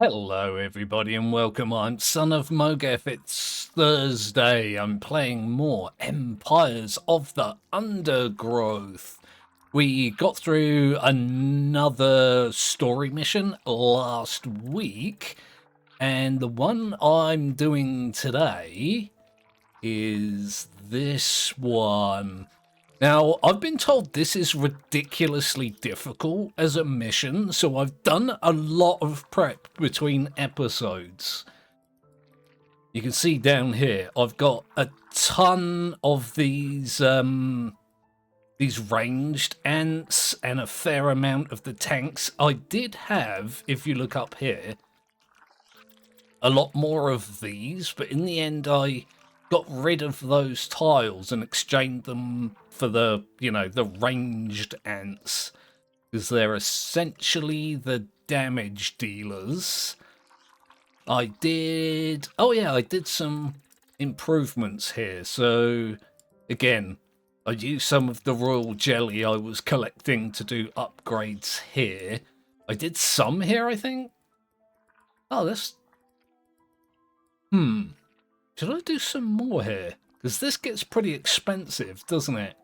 Hello everybody and welcome, I'm SonOfmowgef. It's Thursday. I'm playing more Empires of the Undergrowth. We got through another story mission last week, and the one I'm doing today is this one. Now, I've been told this is ridiculously difficult as a mission, so I've done a lot of prep between episodes. You can see down here, I've got a ton of these ranged ants and a fair amount of the tanks. I did have, if you look up here, a lot more of these, but in the end I got rid of those tiles and exchanged them for the, the ranged ants, because they're essentially the damage dealers. I did some improvements here. So again, I used some of the royal jelly I was collecting to do upgrades here. I did some here, I think. Oh, that's... Should I do some more here? Because this gets pretty expensive, doesn't it?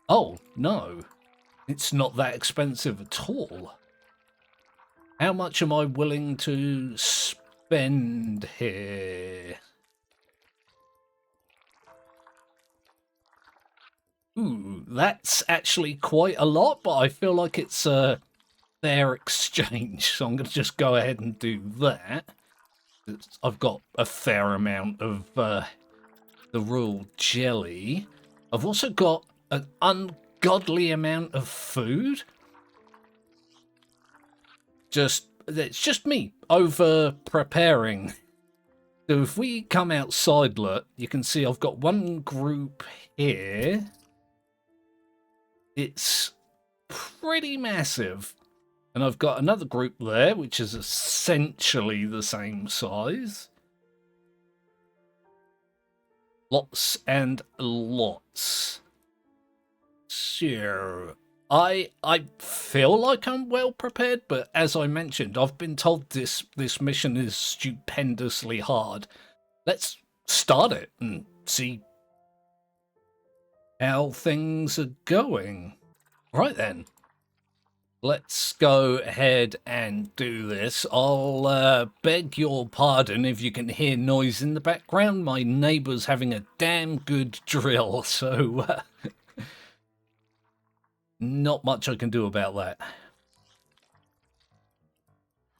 Oh, no. It's not that expensive at all. How much am I willing to spend here? Ooh, that's actually quite a lot, but I feel like it's a fair exchange, so I'm going to just go ahead and do that. I've got a fair amount of the royal jelly. I've also got an ungodly amount of food. It's just me over preparing. So if we come outside, look, you can see I've got one group here. It's pretty massive. And I've got another group there, which is essentially the same size. Lots and lots. So, I feel like I'm well prepared, but as I mentioned, I've been told this mission is stupendously hard. Let's start it and see how things are going. Right then. Let's go ahead and do this. I'll beg your pardon if you can hear noise in the background. My neighbour's having a damn good drill, so not much I can do about that.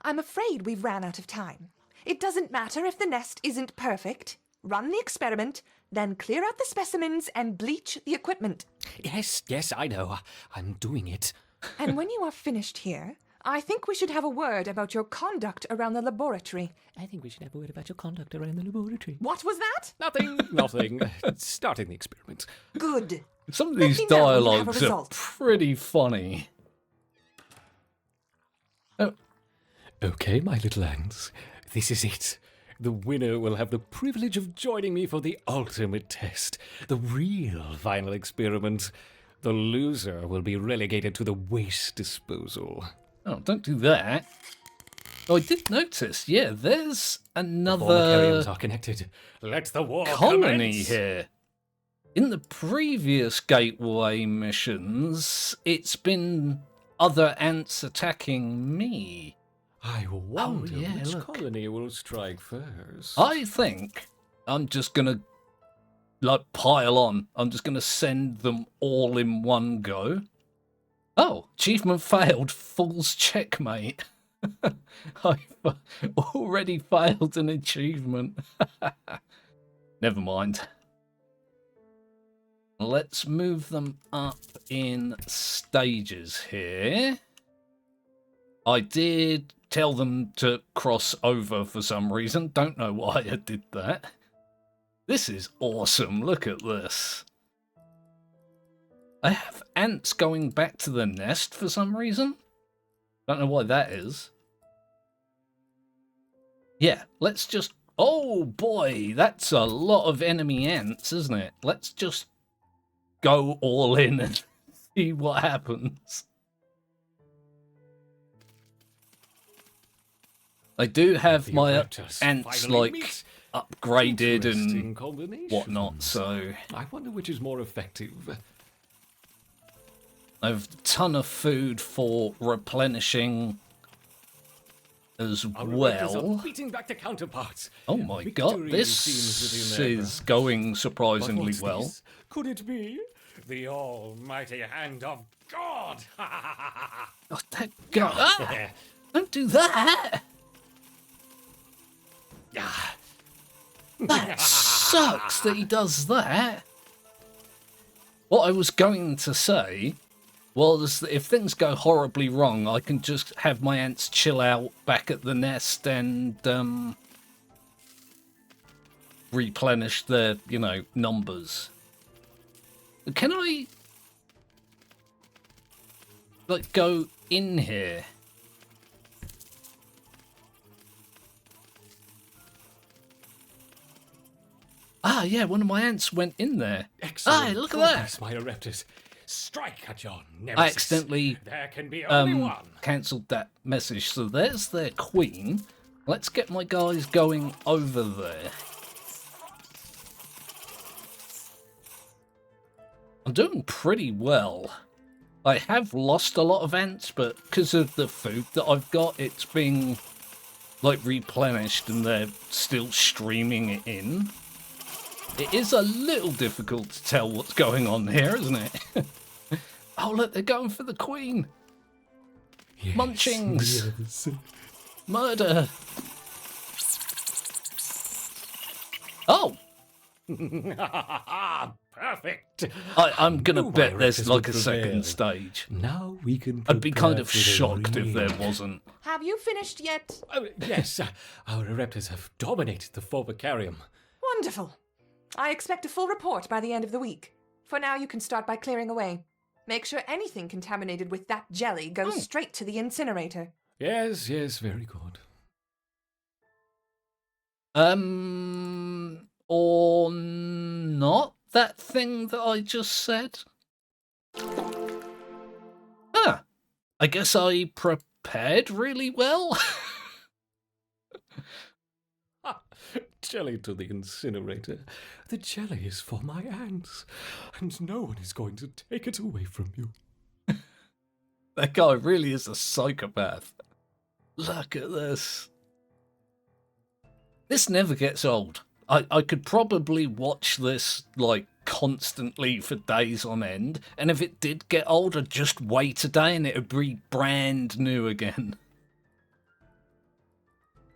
I'm afraid we've ran out of time. It doesn't matter if the nest isn't perfect. Run the experiment, then clear out the specimens and bleach the equipment. Yes, I know. I'm doing it. And when you are finished here, I think we should have a word about your conduct around the laboratory. I think we should have a word about your conduct around the laboratory. What was that? Nothing. Starting the experiment. Good. Some of these dialogues are result. pretty funny. Oh. Okay, my little ants. This is it. The winner will have the privilege of joining me for the ultimate test. The real final experiment. The loser will be relegated to the waste disposal. Oh, don't do that. Oh, I did notice. Yeah, there's another The carriers are connected. Let the war colony commence. here. In the previous gateway missions, it's been other ants attacking me. I wonder which look. colony will strike first. I think I'm just gonna pile on. I'm just gonna send them all in one go. Oh, achievement failed. Fool's checkmate. I've already failed an achievement. Never mind. Let's move them up in stages here. I did tell them to cross over for some reason. Don't know why I did that. This is awesome. Look at this. I have ants going back to the nest for some reason. Don't know why that is. Yeah, let's just... Oh boy, that's a lot of enemy ants, isn't it? Let's just go all in and see what happens. I do have The my raptors ants, finally like, meet. upgraded Interesting and combinations. whatnot, so I wonder which is more effective. I've a ton of food for replenishing as Our raptors well. are beating back their counterparts. Oh my Victory god, this seems within their is grasp. going But surprisingly what's well. this? Could it be the almighty hand of God? Oh, that guy. Ah, don't do that! That sucks that he does that. What I was going to say was that if things go horribly wrong, I can just have my ants chill out back at the nest and replenish their, numbers. Can I, like, go in here? Ah, yeah, one of my ants went in there. Excellent Look at that. progress, my raptors. Strike at your nemesis. I accidentally There can be only one. cancelled that message. So there's their queen. Let's get my guys going over there. I'm doing pretty well. I have lost a lot of ants, but because of the food that I've got, it's being, like, replenished and they're still streaming it in. It is a little difficult to tell what's going on here, isn't it? Oh, look, they're going for the queen. Yes, Munchings. yes. Murder. Oh, Perfect. I'm going to Knew bet my there's raptors like would a second prevail. stage. Now we can. I'd be kind of prepare for the shocked if there real- wasn't. Have you finished yet? Oh, yes, our raptors have dominated the Forvicarium. Wonderful. I expect a full report by the end of the week. For now, you can start by clearing away. Make sure anything contaminated with that jelly goes straight to the incinerator. Yes, very good. Or not that thing that I just said? Ah, I guess I prepared really well. Jelly to the incinerator. The jelly is for my ants, and no one is going to take it away from you. That guy really is a psychopath. Look at this. This never gets old. I could probably watch this, like, constantly for days on end, and if it did get old, I'd just wait a day and it would be brand new again.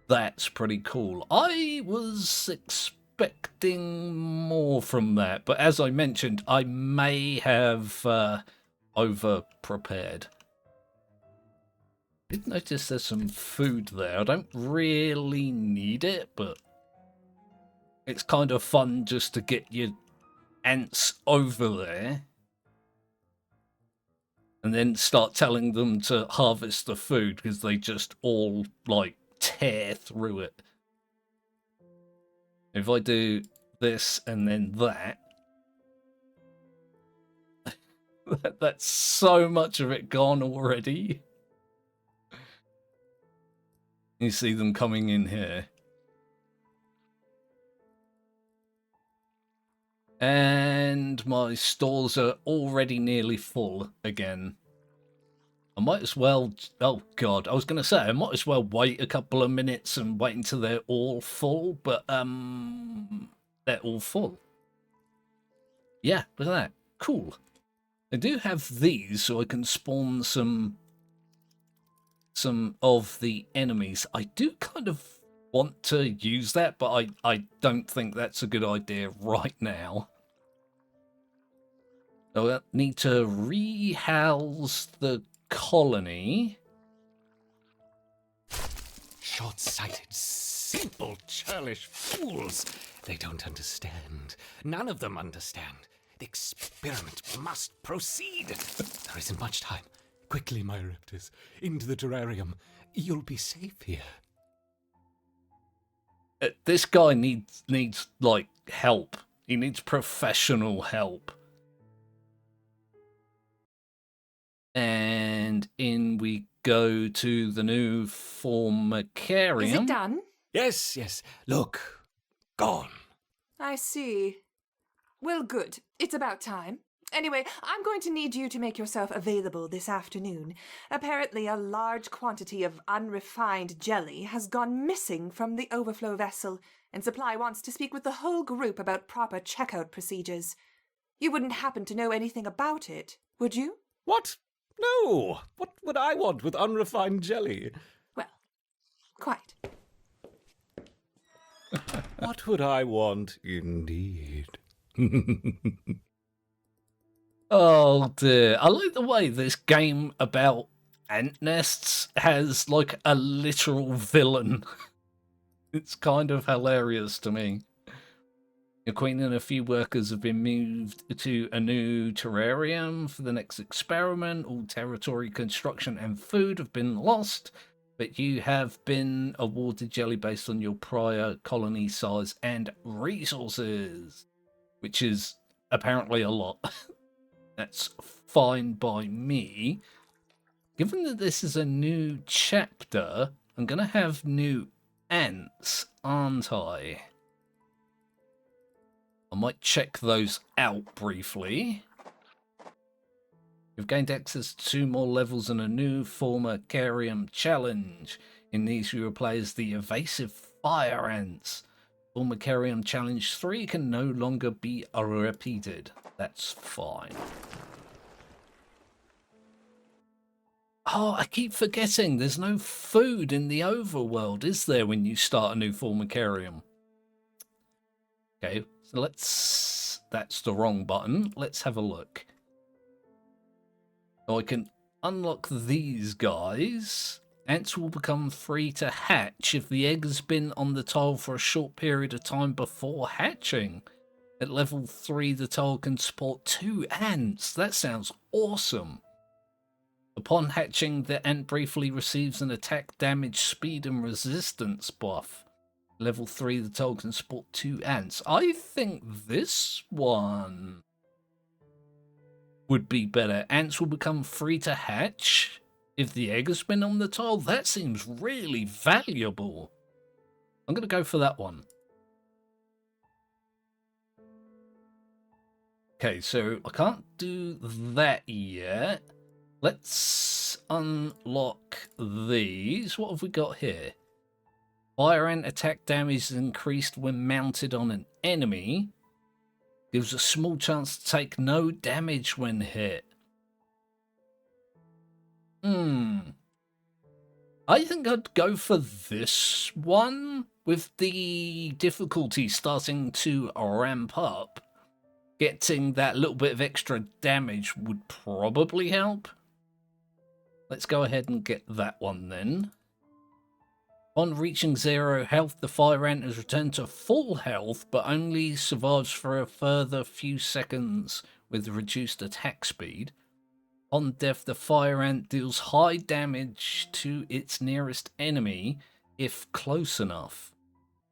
That's pretty cool. I was expecting more from that, but as I mentioned, I may have over-prepared. I did notice there's some food there. I don't really need it, but it's kind of fun just to get your ants over there and then start telling them to harvest the food because they just all, like, tear through it. If I do this and then that, that's so much of it gone already. You see them coming in here. And my stores are already nearly full again. I might as well... Oh, God. I was going to say, I might as well wait a couple of minutes and wait until they're all full, but, they're all full. Yeah, look at that. Cool. I do have these, so I can spawn some of the enemies. I do kind of want to use that, but I don't think that's a good idea right now. So I need to rehouse the colony. Short-sighted, simple, churlish fools. They don't understand. None of them understand. The experiment must proceed. There isn't much time. Quickly, my raptors, into the terrarium. You'll be safe here. This guy needs like help. He needs professional help. And in we go to the new formicarium. Is it done? Yes, yes. Look. Gone. I see. Well, good. It's about time. Anyway, I'm going to need you to make yourself available this afternoon. Apparently, a large quantity of unrefined jelly has gone missing from the overflow vessel, and Supply wants to speak with the whole group about proper checkout procedures. You wouldn't happen to know anything about it, would you? What? No. What would I want with unrefined jelly? Well, quite. What would I want, indeed? Oh dear. I like the way this game about ant nests has like a literal villain. It's kind of hilarious to me. Your queen and a few workers have been moved to a new terrarium for the next experiment. All territory, construction, and food have been lost, but you have been awarded jelly based on your prior colony size and resources, which is apparently a lot. That's fine by me. Given that this is a new chapter, I'm going to have new ants, aren't I? I might check those out briefly. You've gained access to 2 more levels and a new formicarium challenge. In these you will play as the evasive fire ants. Formicarium challenge 3 can no longer be repeated. That's fine. Oh, I keep forgetting there's no food in the overworld, is there, when you start a new formicarium? Okay, so let's... That's the wrong button. Let's have a look. So I can unlock these guys. Ants will become free to hatch if the egg has been on the tile for a short period of time before hatching. At level 3, the tile can support 2 ants. That sounds awesome. Upon hatching, the ant briefly receives an attack, damage, speed, and resistance buff. Level 3, the tile can support 2 ants. I think this one would be better. Ants will become free to hatch if the egg has been on the tile. That seems really valuable. I'm going to go for that one. Okay, so I can't do that yet. Let's unlock these. What have we got here? Fire ant attack damage is increased when mounted on an enemy. Gives a small chance to take no damage when hit. I think I'd go for this one, with the difficulty starting to ramp up. Getting that little bit of extra damage would probably help. Let's go ahead and get that one then. On reaching 0 health, the fire ant has returned to full health, but only survives for a further few seconds with reduced attack speed. On death, the fire ant deals high damage to its nearest enemy if close enough.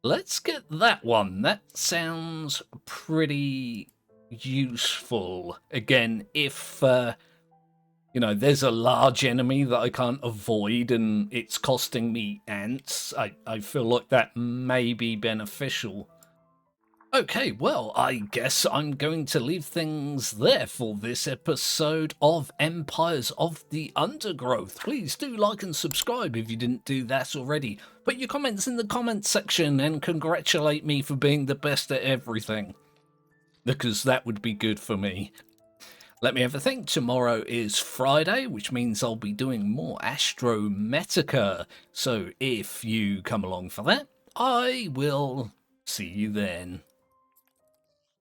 Let's get that one. That sounds pretty useful. Again, if there's a large enemy that I can't avoid and it's costing me ants, I feel like that may be beneficial. Okay, well, I guess I'm going to leave things there for this episode of Empires of the Undergrowth. Please do like and subscribe if you didn't do that already. Put your comments in the comments section and congratulate me for being the best at everything, because that would be good for me. Let me have a think. Tomorrow is Friday, which means I'll be doing more Astrometica. So if you come along for that, I will see you then.